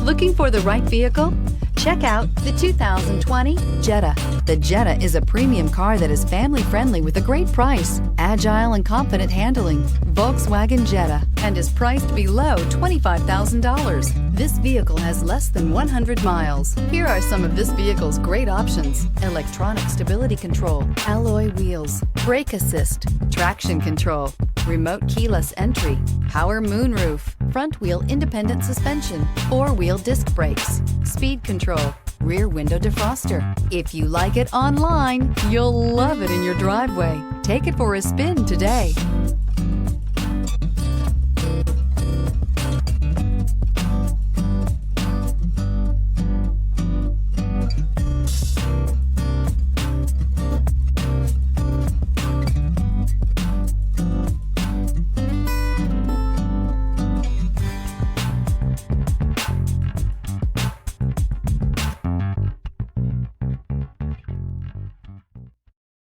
Looking for the right vehicle? Check out the 2020 Jetta. The Jetta is a premium car that is family-friendly with a great price, agile and confident handling. Volkswagen Jetta, and is priced below $25,000. This vehicle has less than 100 miles. Here are some of this vehicle's great options: electronic stability control, alloy wheels, brake assist, traction control, remote keyless entry, power moonroof, front wheel independent suspension, four-wheel disc brakes, speed control, rear window defroster. If you like it online, you'll love it in your driveway. Take it for a spin today.